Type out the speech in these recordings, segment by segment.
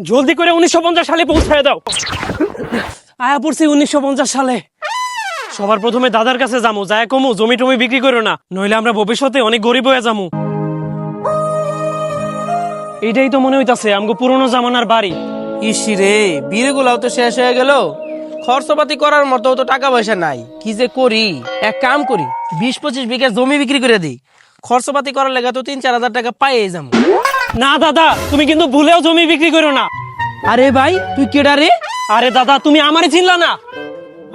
জলদি করে 1950 সালে পৌঁছায় দাও। আয়া পড়ছি 1950 সালে। সবার প্রথমে দাদার কাছে যামু, যায় কমু জমি টমি বিক্রি করো না, নইলে আমরা ভবিষ্যতে অনেক গরিব হয়ে যামু। এটাই তো মনে হইতাছে আমগো পুরনো জামানার বাড়ি। ইসি রে, বিড়ে গুলাও তো শেষ হয়ে গেল, খরচপাতি করার মতো তো টাকা পয়সা নাই। কি যে করি, এক কাম করি 20-25 বিঘা জমি বিক্রি করে দিই, খরচপাতি করার লেগে তো 3-4 হাজার টাকা পাইয়ে যাবো। না দাদা, তুমি কিন্তু ভুলেও জমি বিক্রি করো না। আরে ভাই তুই কেডা রে? আরে দাদা, তুমি আমারে চিনলা না?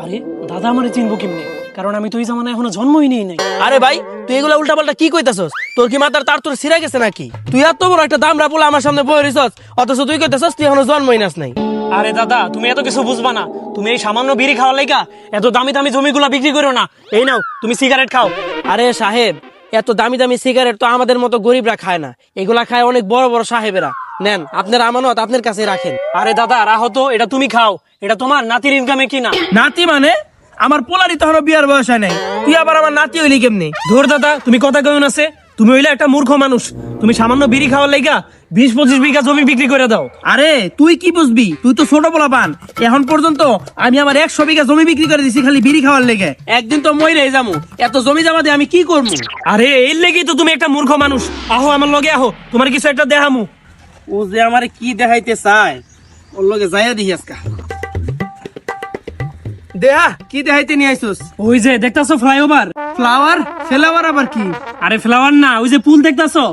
আরে দাদা, আমারে চিনবো কেমনে? কারণ আমি তো এই জামানায় এখনো জন্মই নেই নাই। আরে ভাই তুই এগুলা উল্টা পাল্টা কি কইতাছস? তোর কি মাথার তার তোর ছিঁড়া গেছে নাকি? তুই এত বড় একটা দামরা পোলা আমার সামনে বই রইছস, অথচ তুই কইতাছস তুই এখনো জন্মই নাস নাই। আরে দাদা, তুমি এত কিছু বুঝবা না। তুমি এই সামান্য বিড়ি খাওয়ার লাইগা এত দামি দামি জমিগুলা বিক্রি করো না। এই নাও, তুমি সিগারেট খাও। আরে সাহেব, এত দামি দামি সিগারেট তো আমাদের মতো গরিবরা খায় না, এগুলা খায় অনেক বড় বড় সাহেবেরা। নেন, আপনার আমানত আপনার কাছে রাখেন। আরে দাদা রাহো তো, এটা তুমি খাও, এটা তোমার নাতির ইনকামে কিনা। নাতি মানে? আমার পোলারই তো এখনো বিয়ার বয়স হয় নাই, তুই আবার আমার নাতি হইলি কেমনি? ধর দাদা, তুমি কথা কেমন আছে? তুমি হইলে একটা মূর্খ মানুষ। তুমি সামান্য বিড়ি খাওয়ার লাইগা 20-25 বিঘা জমি বিক্রি করে দাও। আরে তুই কি বুঝবি, তুই তো ছোট পোলা পান। এখন পর্যন্ত আমি আমার 100 বিঘা জমি বিক্রি করে দিছি খালি বিড়ি খাওয়ার লেগে। একদিন তো মইরে যামু, এত জমি জমা দিয়ে আমি কি করবো? আরে এর লেগেই তো তুমি একটা মূর্খ মানুষ। আহো আমার লগে আহো, তোমার কিছু একটা দেখামু। ও যে আমারে কি দেখাইতে চায়, ওর লগে যাইয়া দিই আজকা। দেহা কি দেখাইতে নিয়ে আইছস? ওই যে দেখতাছো ফ্লাইওভার। ফ্লাওয়ার? ফ্লাওয়ার আবার কি? আরে ফ্লাওয়ার না, ওই যে পুল দেখতাছো।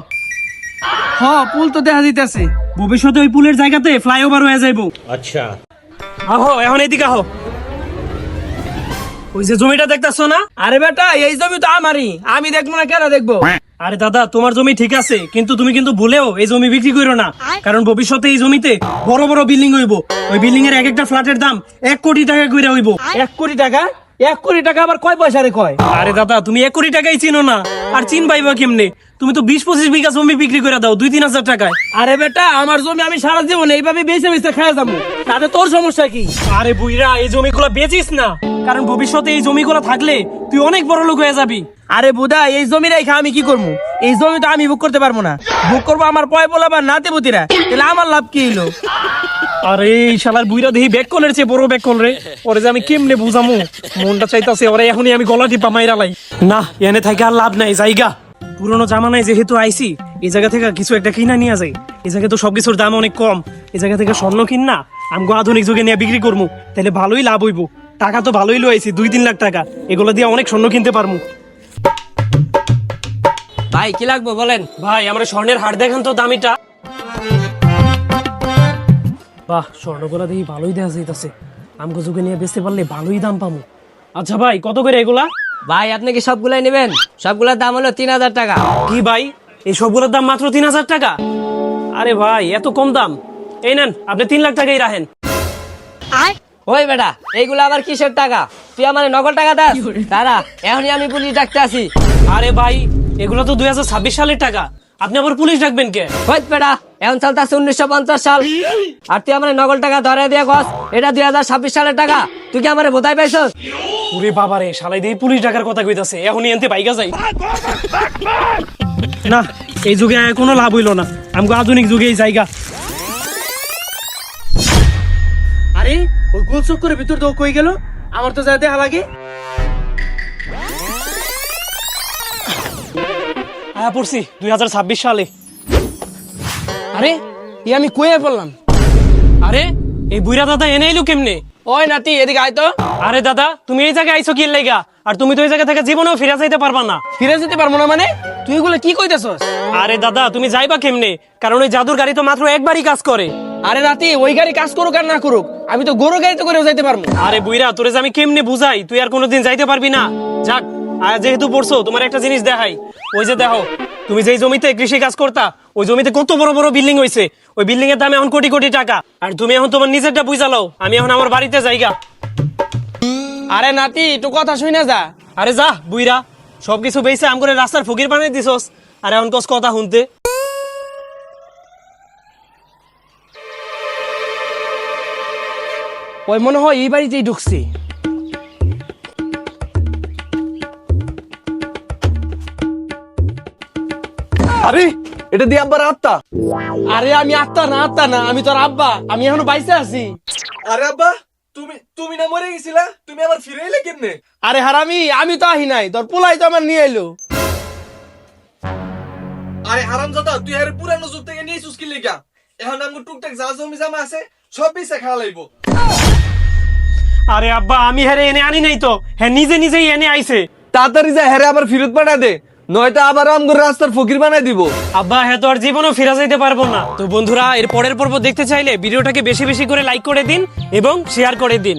হ, পুল তো দেখা দিতেছে। ভবিষ্যতে ওই পুলের জায়গাতে ফ্লাইওভার হয়ে যাইবো। अच्छा আহো এখন এদিকে আহো। ওই যে জমিটা দেখতাছো না? আরে বেটা, এই জমি তো আমারই, আমি দেখবো না কেন দেখবো? আরে দাদা, তোমার জমি ঠিক আছে, কিন্তু তুমি কিন্তু ভুলেও এই জমি বিক্রি করো না। কারণ ভবিষ্যতে এই জমিতে বড় বড় বিল্ডিং হইব। ওই বিল্ডিং এর এক একটা ফ্ল্যাটের দাম 1 কোটি টাকা কইরা হইব। 1 কোটি টাকা? 1 কোটি টাকা আবার কয় পয়সা রে কয়? আরে দাদা, তুমি 1 কোটি টাকাই চিনো না, আর চিন পাইবা কেমনে? তুমি তো 20-25 বিঘা জমি বিক্রি করে দাও 2-3 হাজার টাকায়। আরে বেটা, আমার জমি আমি সারা জীবন এইভাবে বেঁচে বেঁচে খাওয়া যাবো, তাতে তোর সমস্যা কি? আরে বুইরা, এই জমিগুলো বেচিস না, কারণ ভবিষ্যতে এই জমিগুলো থাকলে তুই অনেক বড় লোক হয়ে যাবি। আরে বুদা, এই জমি রেখা আমি কি করবো? এই জমি তো আমি বুক করতে পারবো না, বুক করবো আমার পয় বলা বা নাতে পুতিরা, তাহলে আমার লাভ কি হইলো? আরে এই শালার বুইরা দেখি ব্যাককলের চেয়ে বড় ব্যাককল রে। ওরে যে আমি কেমনে বুঝামু, মনটা চাইতাছে ওরে এখনই আমি গলা টিপা মাইরা লাই। না, এনে থেকে আর লাভ নাই, জায়গা পুরোনো জামানায় যেহেতু আইছি, এই জায়গা থেকে কিছু একটা কিনা নিয়ে যাই। এই জায়গায় তো সবকিছুর দাম অনেক কম। এই জায়গা থেকে স্বর্ণ কিনা আমগো আধুনিক যুগে নিয়ে বিক্রি করবো, তাহলে ভালোই লাভ হইব। টাকা তো ভালোই লইছি, 2-3 লাখ টাকা, এগুলো দিয়ে অনেক স্বর্ণ কিনতে পারবো। ভাই কি লাগবে বলেন? ভাই আমরা স্বর্ণের হার দেখান তো দামিটা। বাহ, স্বর্ণগুলা দেখি ভালোই দেখা যাইতাছে, আমগো যুগে নিয়ে বেচতে পারলে ভালোই দাম পাবো। আচ্ছা ভাই, কত করে এগুলা? ভাই আপনি কি সবগুলাই নেবেন? সবগুলোর দাম হলো 3000 টাকা। কি ভাই, এই সবগুলোর দাম মাত্র 3000 টাকা? আরে ভাই, এত কম দাম? এই নেন, আপনি 3 লাখ টাকাই রাখেন। ওই বেটা, এইগুলো আবার কিসের টাকা? তুই আমার নকল টাকা দাস? দাঁড়া, এখনই আমি পুলিশ ডাকতে আসি। আরে ভাই, এগুলো তো 2026 সালের টাকা, আপনি আবার পুলিশ ডাকবেন কে? ওই বেটা, এখন চলতেছে 1950 সাল, আর তুই আমার নকল টাকা ধরে দিয়ে গছ এটা 2026 সালের টাকা। তুই কি আমার বোধাই পাইছস? ওরে বাবারে, শালাই দিয়ে পুলিশ ডাকার কথা কইতাছে, এখনই এনতে বাইকা যাই। না, এই যুগে কোনো লাভ হইল না, আমগো আধুনিক যুগেই জায়গা। আরে ওই গোল চক্করের ভিতর তো কই গেল? আমার তো যা দেখা লাগে। আয়া পড়ছি 2026 সালে। আরে এই আমি কইয়া বললাম। আরে এই বুইরা দাদা এনে এলো কেমনে? ওই নাতি এদিকে আয় তো। আরে দাদা, তুমি এই জায়গায় আইছো কি লাইগা? আর তুমি তো এই জায়গা থেকে জীবনেও ফিরে যাইতে পারবা না। ফিরে যেতে পারবো না মানে? তুই এগুলো কি কইতাছস? আরে দাদা, তুমি যাইবা কেমনে? কারণ ওই জাদুর গাড়ি তো মাত্র একবারই কাজ করে। আরে নাতি, ওই গাড়ি কাজ করুক আর না করুক, আমি তো গরু গাড়িতে করেও যাইতে পারবো। আরে বুইরা, তোরে যে আমি কেমনে বুঝাই, তুই আর কোনোদিন যাইতে পারবি না। যাক, আর যেহেতু পড়ছো, তোমার একটা জিনিস দেখাই। ওই যে দেখো, তুমি যেই জমিতে কৃষি কাজ করতা, ওই জমিতে কত বড় বড় বিল্ডিং হইছে। ওই বিল্ডিং এর দাম এখন কোটি কোটি টাকা। আর তুমি এখন তোমার নিজেরটা বুঝালাও, আমি এখন আমার বাড়িতে যাইগা। আরে নাতি, একটু কথা শুই না যা। আরে যা বুইরা, সবকিছু বেইছে আম করে রাস্তার ফকির বানাই দিছস, আর এখন কস কথা শুনতে। ওই মনে হয় এই বাড়িতেই ঢুকছি। আরে এটা দিয়ে আব্বার আত্মা। আরে আমি আত্মা না আমি তোর আব্বা, আমি এখনো বাইসে আছি। আরে আব্বা, তুমি না মরে গেছিলা, তুমি আবার ফিরে এলে কেমনে? আরে হারামি, আমি তো আহি নাই, তোর পোলাই তো আমার নিয়ে এলো। আরে হারামজাদা, তুই আরে পুরানো যুগ থেকে নিয়ে চুস্কি লিগা। এখন আমগো টুকটাক যা জমি জামা আছে সব পিছে খাওয়া লাগবো। আরে আব্বা, আমি হেরে এনে আনি নাই তো, হ্যাঁ নিজে নিজেই এনে আইছে। তাড়াতাড়ি যা হেরে আবার ফিরত পাঠা দে, নয়তো আবার আমগো রাস্তার ফকির বানাই দিব। আব্বা, হ্যাঁ তো আর জীবনও ফিরে যাইতে পারবো না। তো বন্ধুরা, এর পরের পর্ব দেখতে চাইলে ভিডিওটাকে বেশি বেশি করে লাইক করে দিন এবং শেয়ার করে দিন।